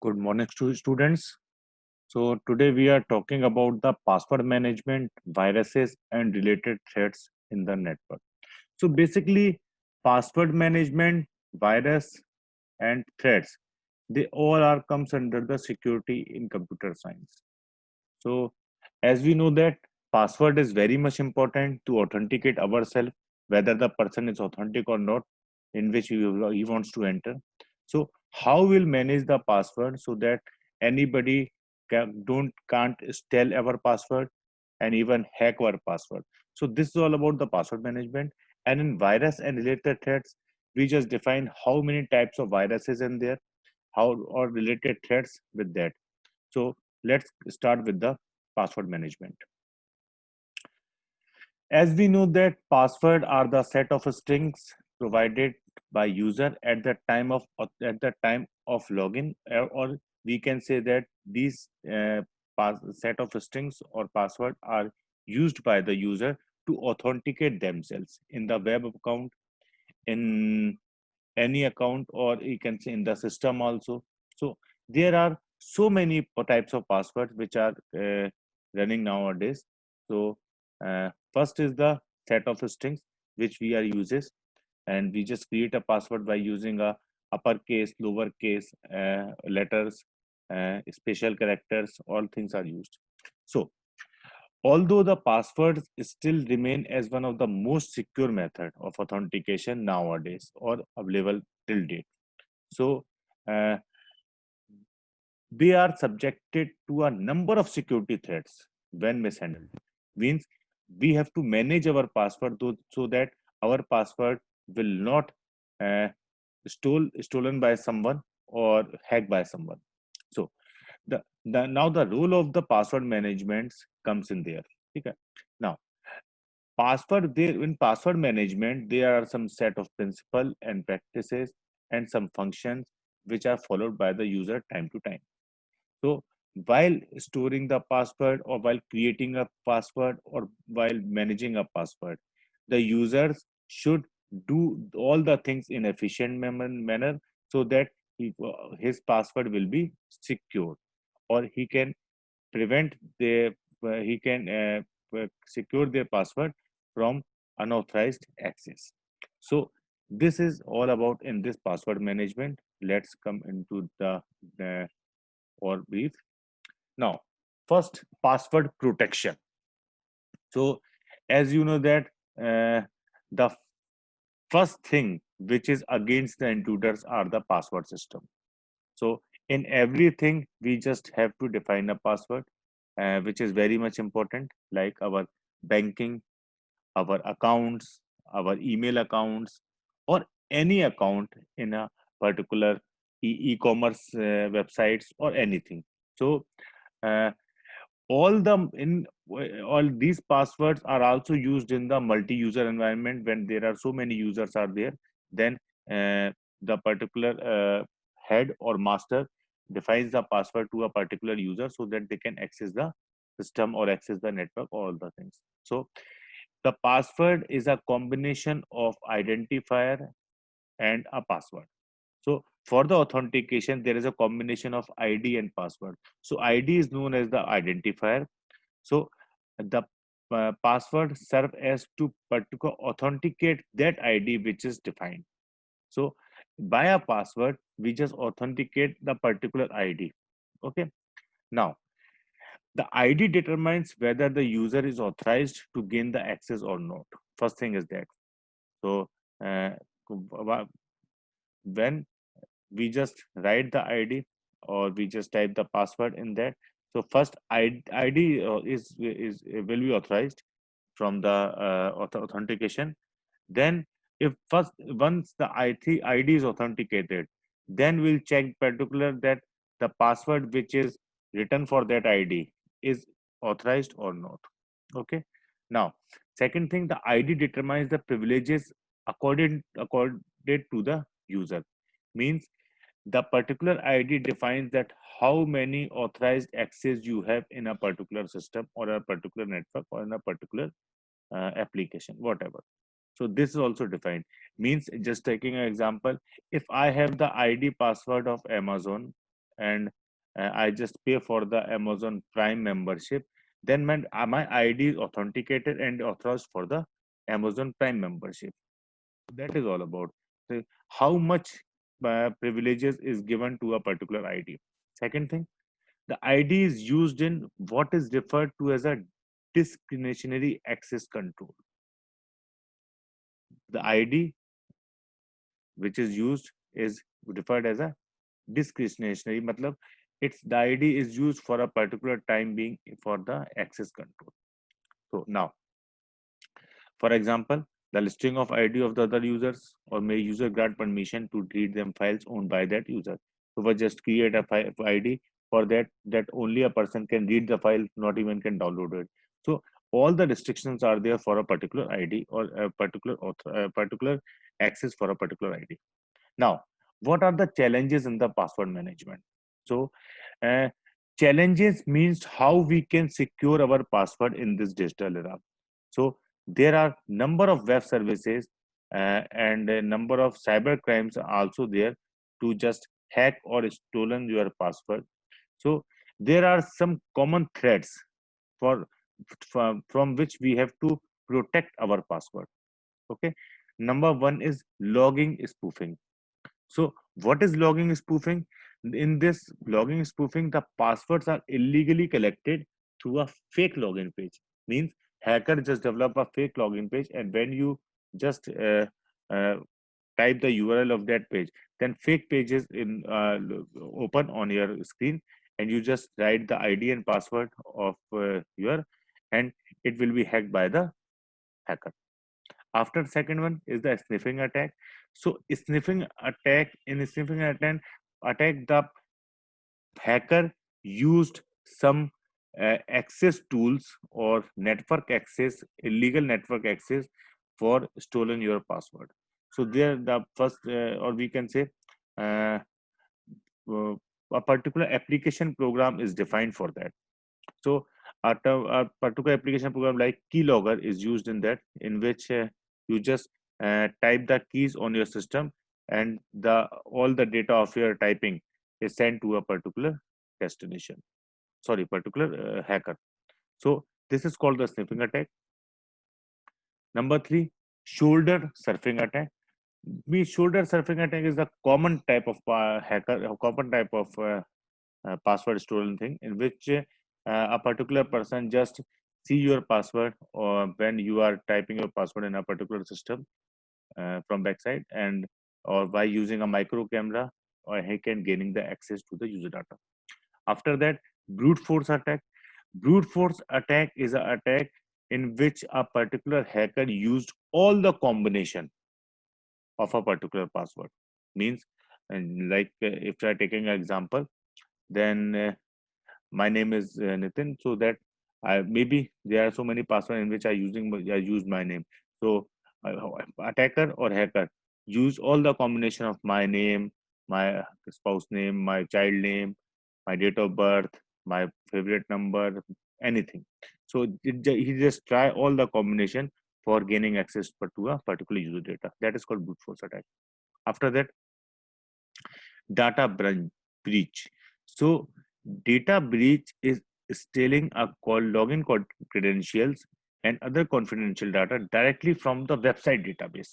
Good morning, students. So today we are talking about the password management, viruses, and related threats in the network. So basically, password management, virus, and threats, they all are comes under the security in computer science. So as we know that password is very much important to authenticate ourselves, whether the person is authentic or not, in which he wants to enter. So how we'll manage the password so that anybody can't steal our password and even hack our password. So this is all about the password management. And in virus and related threats, we just define how many types of viruses in there, how or related threats with that. So let's start with the password management. As we know that password are the set of strings provided by user at the time of login, or we can say that these set of strings or password are used by the user to authenticate themselves in the web account, in any account, or you can say in the system also. So there are so many types of passwords which are running nowadays. So first is the set of strings which we are uses, and we just create a password by using a uppercase, lowercase, letters, special characters, all things are used. So although the passwords still remain as one of the most secure method of authentication nowadays or available till date. So uh, they are subjected to a number of security threats when mishandled. Means we have to manage our password so that our password will not uh, stolen by someone or hacked by someone. So now the role of the password management comes in there. Okay. Now password there in password management there are some set of principle and practices and some functions which are followed by the user time to time. So while storing the password or while creating a password or while managing a password, the users should do all the things in efficient manner so that his password will be secure, or he can prevent their he can secure their password from unauthorized access. So this is all about in this password management. Let's come into the or brief. Now first, password protection. So as you know that the first thing which is against the intruders are the password system. So in everything we just have to define a password, which is very much important, like our banking, our accounts, our email accounts, or any account in a particular e-commerce websites or anything. So uh, all these passwords are also used in the multi-user environment. When there are so many users are there, then the particular head or master defines the password to a particular user so that they can access the system or access the network, all the things. So the password is a combination of identifier and a password. So for the authentication, there is a combination of ID and password. So ID is known as the identifier. So the password serve as to particular authenticate that ID which is defined. So by a password, we just authenticate the particular ID. Okay. Now the ID determines whether the user is authorized to gain the access or not. First thing is that. So uh, when we just write the ID or we just type the password in that. So first ID is will be authorized from the authentication. Then if first once the ID is authenticated, then we'll check particular that the password which is written for that ID is authorized or not. Okay. Now second thing, the ID determines the privileges according to the user. Means the particular ID defines that how many authorized access you have in a particular system or a particular network or in a particular application, whatever. So this is also defined. Means just taking an example, if I have the ID password of Amazon and I just pay for the Amazon Prime membership, then my ID is authenticated and authorized for the Amazon Prime membership. That is all about how much privileges is given to a particular ID. Second thing, the ID is used in what is referred to as a discretionary access control. The ID which is used is referred as a discretionary, matlab it's the ID is used for a particular time being for the access control. So now, for example, the listing of ID of the other users, or may user grant permission to read them files owned by that user. So we just create a ID for that only a person can read the file, not even can download it. So all the restrictions are there for a particular ID or a particular access for a particular ID. Now, what are the challenges in the password management? So, uh, challenges means how we can secure our password in this digital era. So, there are number of web services and a number of cyber crimes are also there to just hack or stolen your password. So, there are some common threats for from which we have to protect our password. Okay, number one is logging spoofing. So, what is logging spoofing? In this logging spoofing, the passwords are illegally collected through a fake login page. Means hacker just develop a fake login page, and when you just uh, type the URL of that page, then fake pages in open on your screen, and you just write the ID and password of your, and it will be hacked by the hacker. After second one is the sniffing attack. So in sniffing attack, the hacker used some access tools or network access, illegal network access, for stolen your password. So there the first or we can say uh, uh, a particular application program is defined for that. So a particular application program like keylogger is used in that, in which you just type the keys on your system, and the all the data of your typing is sent to a particular destination. Sorry, particular hacker. So this is called the sniffing attack. Number three, shoulder surfing attack. Shoulder surfing attack is a common type of hacker, a common type of password stolen thing, in which a particular person just see your password or when you are typing your password in a particular system from backside, and or by using a micro camera, or he can gaining the access to the user data. After that, brute force attack. Brute force attack is an attack in which a particular hacker used all the combination of a particular password. Means, and like if I taking an example, then my name is Nitin, so that I maybe there are so many passwords in which I use my name. So attacker or hacker use all the combination of my name, my spouse name, my child name, my date of birth, my favorite number, anything. So he just try all the combination for gaining access to a particular user data. That is called brute force attack. After that, data breach. So data breach is stealing a call login credentials and other confidential data directly from the website database.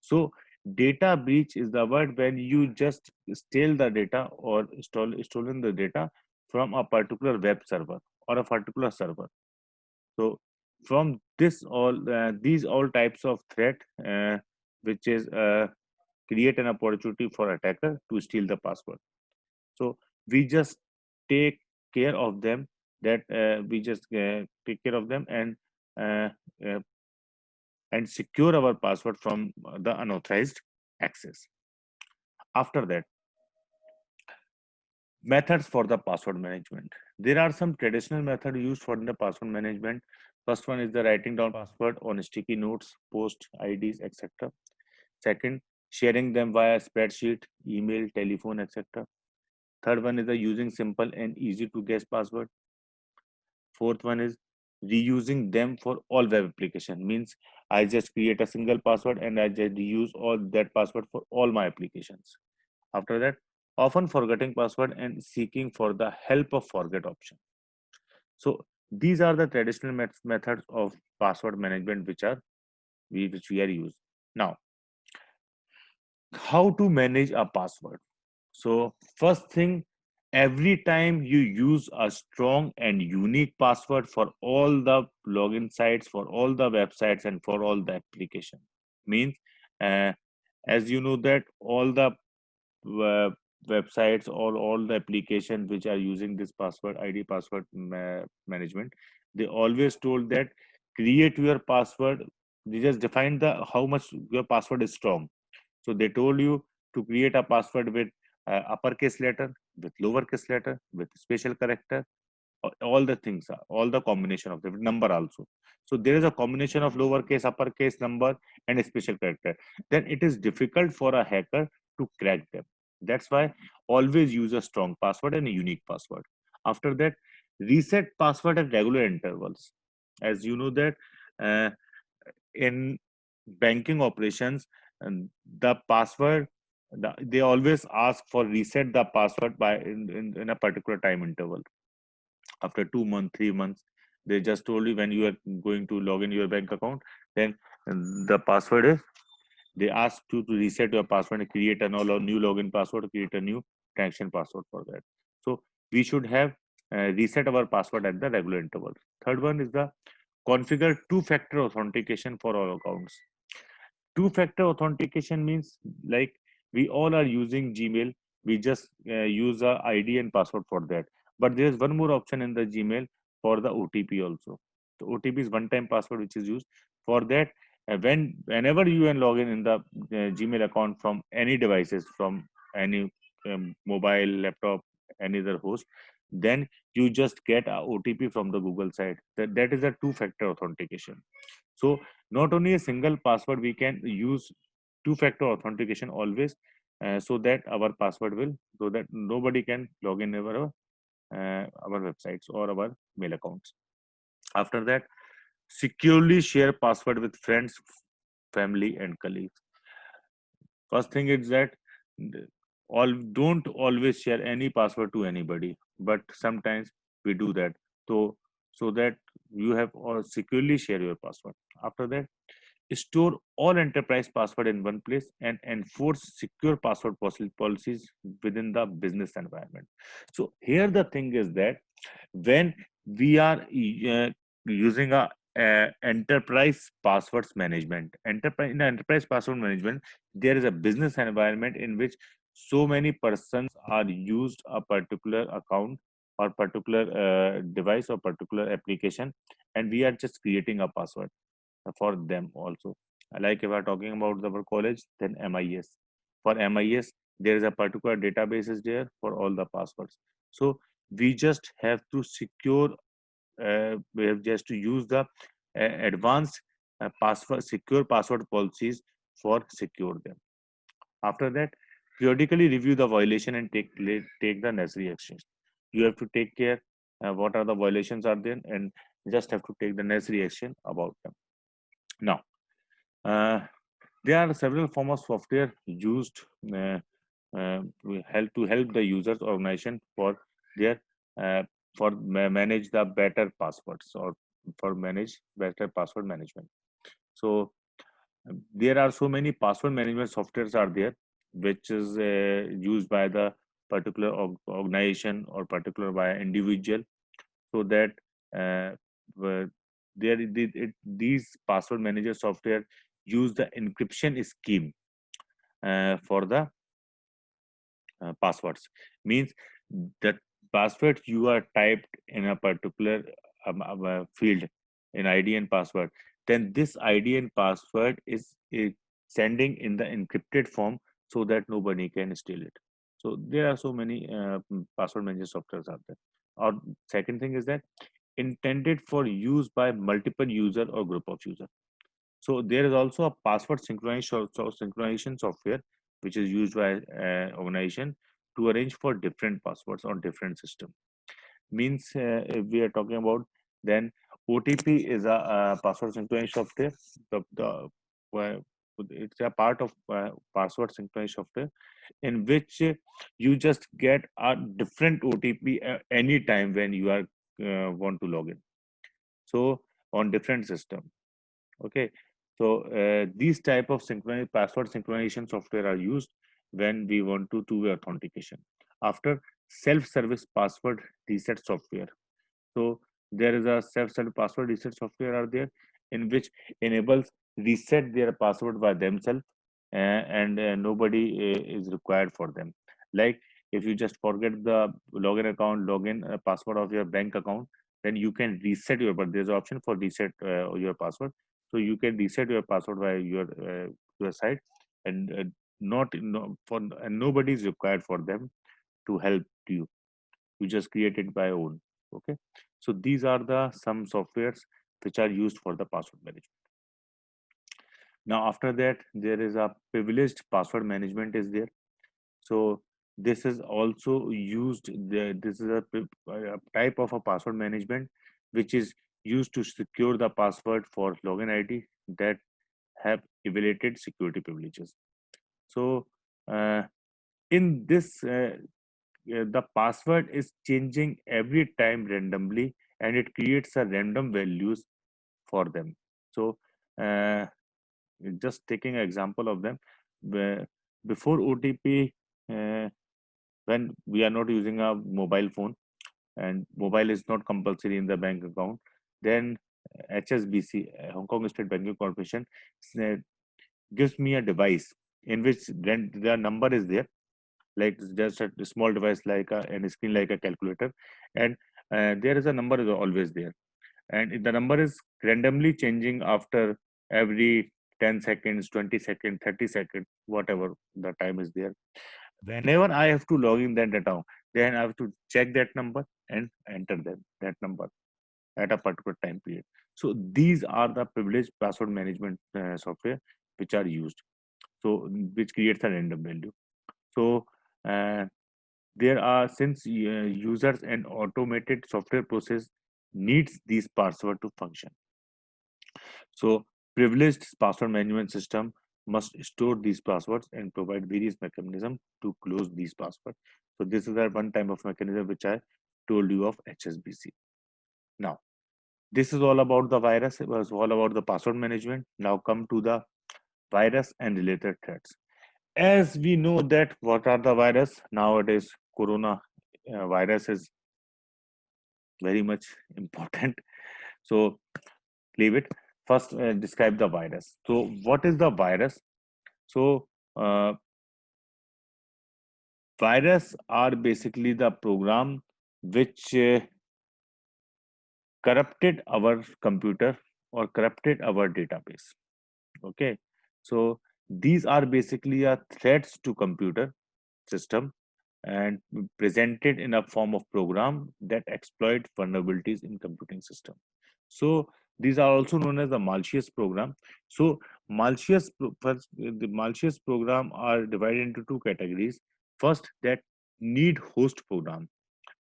So data breach is the word when you just steal the data or stolen the data from a particular web server or a particular server. So from this all these all types of threat, which is create an opportunity for attacker to steal the password. So we just take care of them, that we just take care of them uh, uh, and secure our password from the unauthorized access. After that, methods for the password management. There are some traditional methods used for the password management. First one is the writing down password on sticky notes, post IDs, etc. Second, sharing them via spreadsheet, email, telephone, etc. Third one is the using simple and easy to guess password. Fourth one is reusing them for all web application. Means I just create a single password and I just reuse all that password for all my applications. After that, often forgetting password and seeking for the help of forget option. So these are the traditional methods of password management which we are used. Now, how to manage a password? So first thing, every time you use a strong and unique password for all the login sites, for all the websites, and for all the application, means uh, as you know that all the uh, websites or all the applications which are using this password id password management, they always told that create your password. They just define the how much your password is strong. So they told you to create a password with uppercase letter, with lowercase letter, with special character, all the things are all the combination of the number also. So there is a combination of lowercase, uppercase, number, and a special character. Then it is difficult for a hacker to crack them. That's why always use a strong password and a unique password. After that, reset password at regular intervals. As you know that uh, in banking operations, and the password, they always ask for reset the password by in a particular time interval. After 2 months, 3 months, they just told you when you are going to log in your bank account, then the password is, they ask you to reset your password and create a new login password, create a new transaction password for that. So we should have reset our password at the regular interval. Third one is the configure two-factor authentication for all accounts. Two-factor authentication means, like, we all are using Gmail, we just use a id and password for that. But there's one more option in the Gmail for the OTP also. The OTP is one time password which is used for that. Whenever you can log in the Gmail account from any devices, from any mobile, laptop, any other host, then you just get a OTP from the Google site. That is a two-factor authentication. So not only a single password, we can use two-factor authentication always, so that our password will, so that nobody can log in our websites or our mail accounts. After that, securely share password with friends, family, and colleagues. First thing is that all don't always share any password to anybody, but sometimes we do that. So that you have or securely share your password. After that, store all enterprise password in one place and enforce secure password policies within the business environment. So here the thing is that when we are using a enterprise passwords management, enterprise password management, there is a business environment in which so many persons are used a particular account or particular device or particular application, and we are just creating a password for them also. Like if we are talking about our college, then MIS. For MIS, there is a particular database is there for all the passwords. So we just have to secure, we have just to use the advanced password secure password policies for secure them. After that, periodically review the violation and take the necessary actions. You have to take care what are the violations are there, and just have to take the necessary action about them. Now, uh, there are several forms of software used to help the users organization for their manage the better passwords, or for manage better password management. So there are so many password management softwares are there, which is used by the particular organization or particular by individual, so that uh, were- these password manager software use the encryption scheme for the passwords. Means that password you are typed in a particular field in id and password, then this id and password is sending in the encrypted form, so that nobody can steal it. So there are so many password manager softwares out there. Or second thing is that intended for use by multiple user or group of user. So there is also a password synchronization software which is used by organization to arrange for different passwords on different system. Means if we are talking about, then OTP is a password synchronization software. The it's a part of password synchronized software in which you just get a different OTP anytime when you are want to log in. So on different system. Okay. So these type of synchronized password synchronization software are used when we want to two-way authentication. After self-service password reset software. So there is a self-service password reset software are there in which enables reset their password by themselves, and nobody is required for them. Like if you just forget the login password of your bank account, then you can reset your, but there's an option for reset your password. So you can reset your password by your side, and not no, for and nobody is required for them to help you. You just create it by own. Okay. So these are the some softwares which are used for the password management. Now after that, there is a privileged password management is there. So this is also used, this is a type of a password management which is used to secure the password for login ID that have evaluated security privileges. So uh, in this the password is changing every time randomly, and it creates a random values for them. So uh, just taking an example of them, where before OTP, uh, when we are not using a mobile phone and mobile is not compulsory in the bank account, then HSBC, Hong Kong State Banking Corporation, uh, gives me a device in which then the number is there, like just a small device like a screen like a calculator, and there is a number is always there, and the number is randomly changing after every 10 seconds, 20 seconds, 30 seconds, whatever the time is there. Whenever I have to log in that data, then I have to check that number and enter that number at a particular time period. So these are the privileged password management software which are used, so which creates a random value. So uh, there are, since users and automated software process needs these password to function. So privileged password management system must store these passwords and provide various mechanisms to close these passwords. So this is the one time of mechanism which I told you of HSBC. Now this is all about the virus. It was all about the password management. Now come to the virus and related threats. As we know that what are the virus nowadays, corona virus is very much important. So leave it. First, describe the virus. So what is the virus? So uh, virus are basically the program which corrupted our computer or corrupted our database. Okay. So these are basically a threats to computer system and presented in a form of program that exploit vulnerabilities in computing system. So these are also known as the malicious program. So the malicious program are divided into two categories. First, that need host program,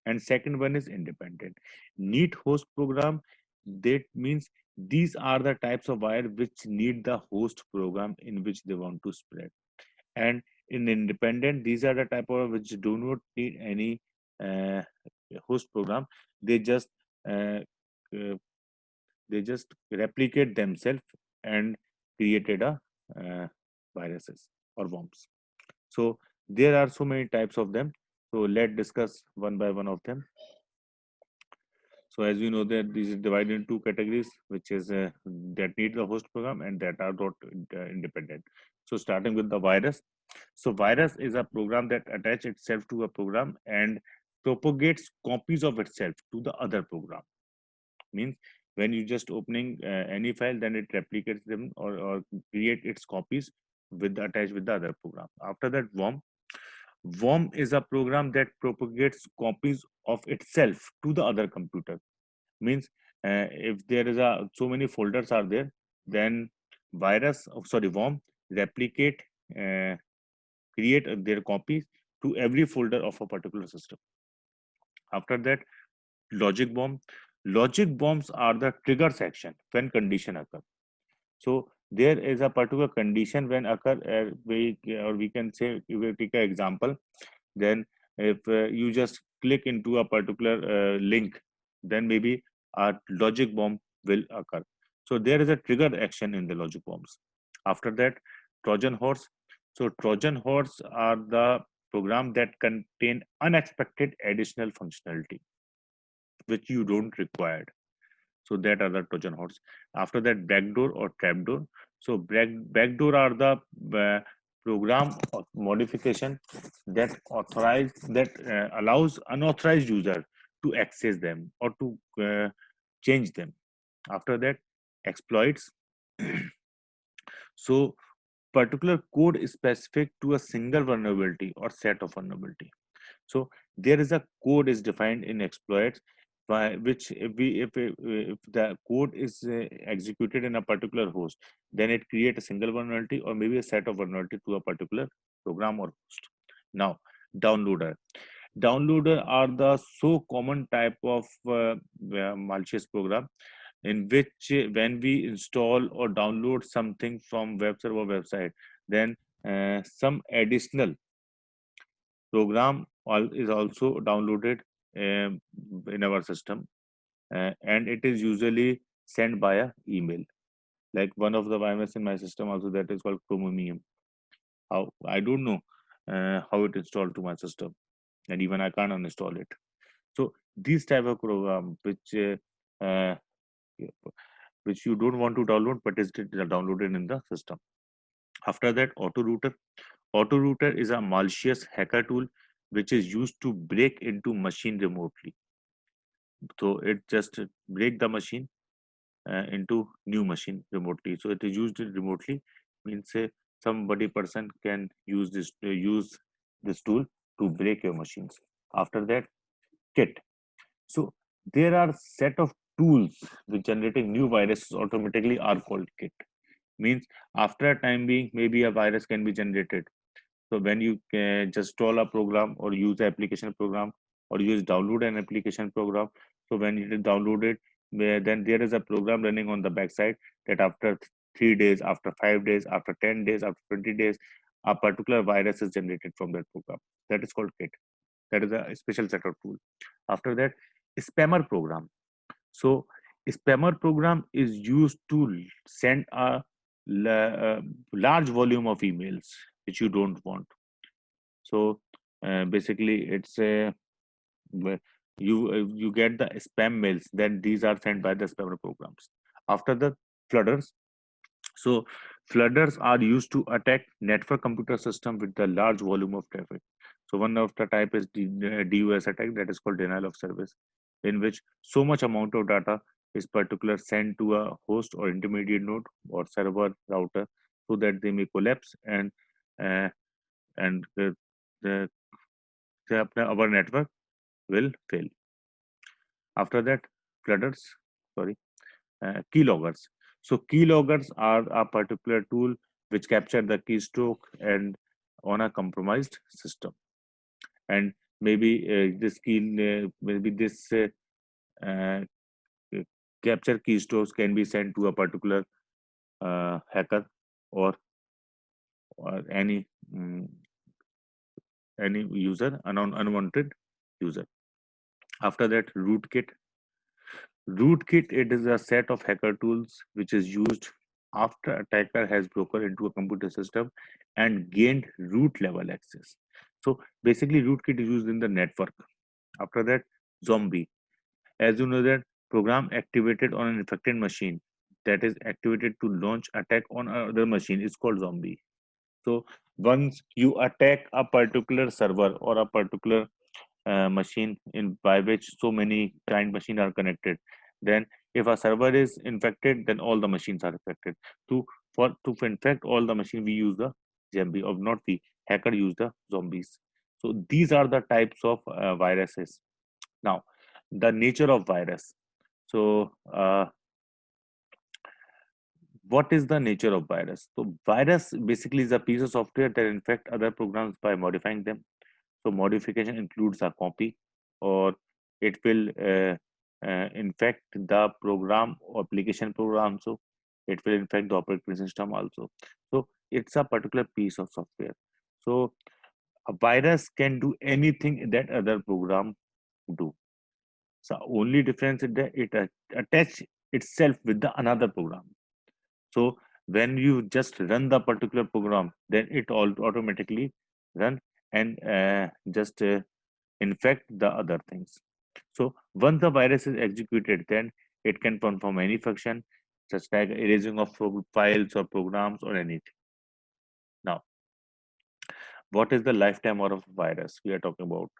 and second one is independent. Need host program, that means these are the types of wire which need the host program in which they want to spread. And in independent, these are the type of which do not need any uh, host program. They just uh, uh, they just replicate themselves and created a viruses or worms. So there are so many types of them. So let's discuss one by one of them. So as we know that these is divided in two categories, which is that need the host program and that are not independent. So starting with the virus. So virus is a program that attach itself to a program and propagates copies of itself to the other program. Means when you just opening any file, then it replicates them or create its copies with attached with the other program. After that, worm. Worm is a program that propagates copies of itself to the other computer. Means if there is a so many folders are there, then worm replicate, uh, create their copies to every folder of a particular system. After that, logic bomb. Logic bombs are the trigger section when condition occur. So there is a particular condition when occur, we can say, if we take an example, then if you just click into a particular link, then maybe a logic bomb will occur. So there is a trigger action in the logic bombs. After that, Trojan horse. So Trojan horse are the program that contain unexpected additional functionality which you don't require. So that are the Trojan horse. After that, backdoor or trapdoor. So backdoor are the program or modification that allows unauthorized user to access them or to change them. After that, exploits. So particular code is specific to a single vulnerability or set of vulnerability. So there is a code is defined in exploits by which if the code is executed in a particular host, then it create a single vulnerability or maybe a set of vulnerability to a particular program or host. Now, downloader. Downloader are the so common type of malicious program in which when we install or download something from web server website, then some additional program is also downloaded in our system, and it is usually sent via email. Like one of the virus in my system also, that is called Chromium. How I don't know how it installed to my system, and even I can't uninstall it. So these type of program uh, which you don't want to download, but is downloaded in the system. After that, AutoRouter. AutoRouter is a malicious hacker tool which is used to break into machine remotely. So it just break the machine into new machine remotely. So it is used remotely, means somebody person can use this tool to break your machines. After that, Kit. So there are set of tools which generating new viruses automatically are called Kit. Means after a time being, maybe a virus can be generated. So when you can just install a program or use the application program or use download an application program, so when it is downloaded, then there is a program running on the backside that after 3 days, after 5 days, after 10 days, after 20 days, a particular virus is generated from that program. That is called Kit. That is a special set of tool. After that, spammer program. So spammer program is used to send a large volume of emails which you don't want. So basically, it's a you get the spam mails. Then these are sent by the spammer programs. After the flooders, so flooders are used to attack network computer system with the large volume of traffic. So one of the type is DUS attack, that is called denial of service, in which so much amount of data is particular sent to a host or intermediate node or server router so that they may collapse uh, and the, our network will fail. After that, flooders, sorry, keyloggers. So keyloggers are a particular tool which capture the keystroke and on a compromised system. And maybe maybe this uh, capture keystrokes can be sent to a particular hacker or, or any user, unwanted user. After that, rootkit. Rootkit, it is a set of hacker tools which is used after attacker has broken into a computer system and gained root level access. So basically, rootkit is used in the network. After that, zombie. As you know that program activated on an infected machine that is activated to launch attack on another machine is called zombie. So once you attack a particular server or a particular machine in by which so many client machines are connected, then if a server is infected, then all the machines are affected. To infect all the machine, we use the zombie, or not we, hacker use the zombies. So these are the types of viruses. Now, the nature of virus. So what is the nature of virus? So virus basically is a piece of software that infect other programs by modifying them. So modification includes a copy, or it will infect the program or application program. So it will infect the operating system also. So it's a particular piece of software. So a virus can do anything that other program do. So only difference is that it attach itself with the another program. So when you just run the particular program, then it all automatically run and just infect the other things. So once the virus is executed, then it can perform any function, such like erasing of files or programs or anything. Now, what is the lifetime of a virus we are talking about?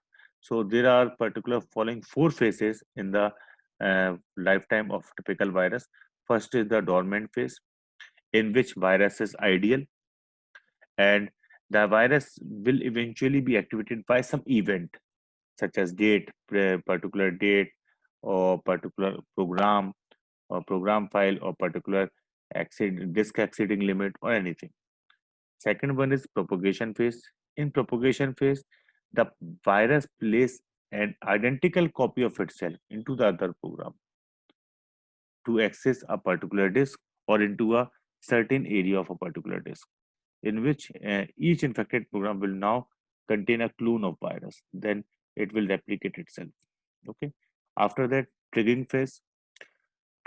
So there are particular following four phases in the lifetime of typical virus. First is the dormant phase, in which virus is ideal, and the virus will eventually be activated by some event such as date, particular date, or particular program, or program file, or particular disk accessing limit, or anything. Second one is propagation phase. In propagation phase, the virus places an identical copy of itself into the other program to access a particular disk or into a certain area of a particular disk, in which each infected program will now contain a clone of virus. Then it will replicate itself. Okay. After that, triggering phase.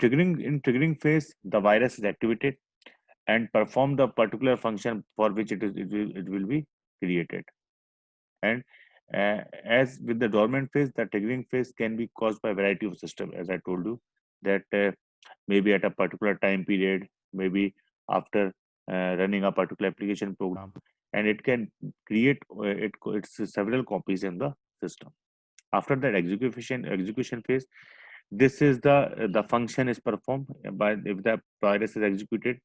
Triggering phase, the virus is activated and perform the particular function for which it will be created. And as with the dormant phase, the triggering phase can be caused by a variety of systems, as I told you, that maybe at a particular time period, maybe after running a particular application program, and it can create it's several copies in the system. After that execution phase, this is the function is performed by if the virus is executed.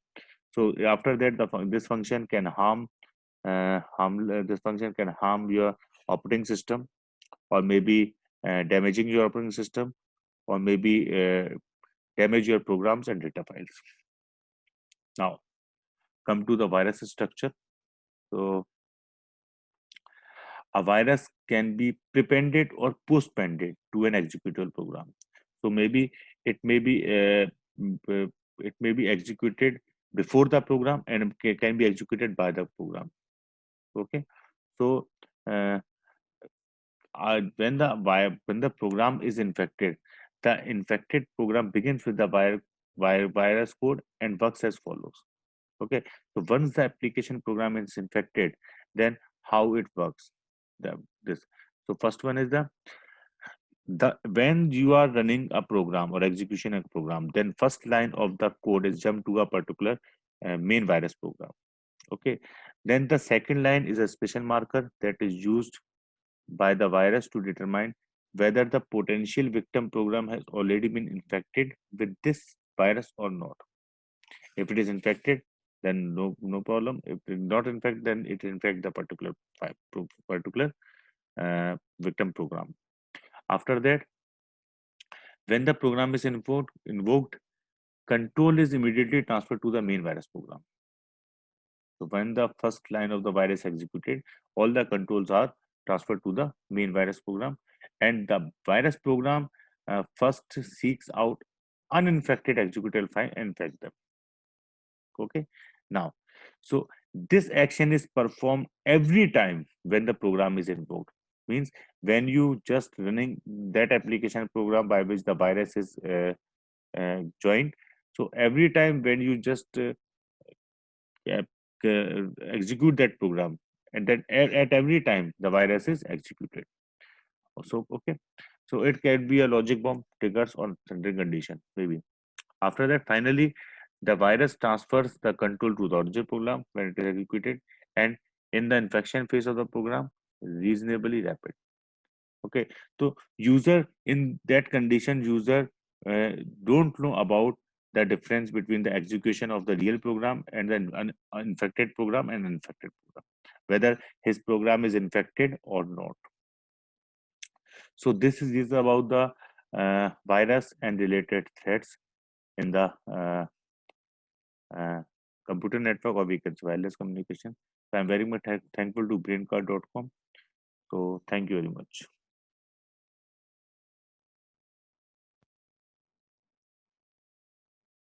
So after that, this function can this function can harm your operating system, or maybe damaging your operating system, or maybe damage your programs and data files. Now, come to the virus structure. So a virus can be prepended or postpended to an executable program. So maybe it may be it may be executed before the program and can be executed by the program. Okay. So uh, when the program is infected, the infected program begins with the virus code and works as follows. Okay. So once the application program is infected, then how it works? This. So first one is the when you are running a program or execution a program, then first line of the code is jump to a particular main virus program. Okay. Then the second line is a special marker that is used by the virus to determine whether the potential victim program has already been infected with this virus or not. If it is infected, then no problem. If it is not infected, then it infect the particular victim program. After that, when the program is invoked, control is immediately transferred to the main virus program. So when the first line of the virus executed, all the controls are transferred to the main virus program, and the virus program first seeks out uninfected executable file and infect them. Okay. Now, so this action is performed every time when the program is invoked. Means when you just running that application program by which the virus is joined. So every time when you just uh, execute that program, and then at every time the virus is executed. So okay, so it can be a logic bomb triggers on certain condition maybe. After that, finally the virus transfers the control to the original program when it is executed, and in the infection phase of the program, reasonably rapid. Okay. So user in that condition, user uh, don't know about the difference between the execution of the real program and the infected program and infected program, whether his program is infected or not. So this is about the virus and related threats in the uh, computer network, or we can say wireless communication. So I'm very much thankful to braincard.com. So thank you very much.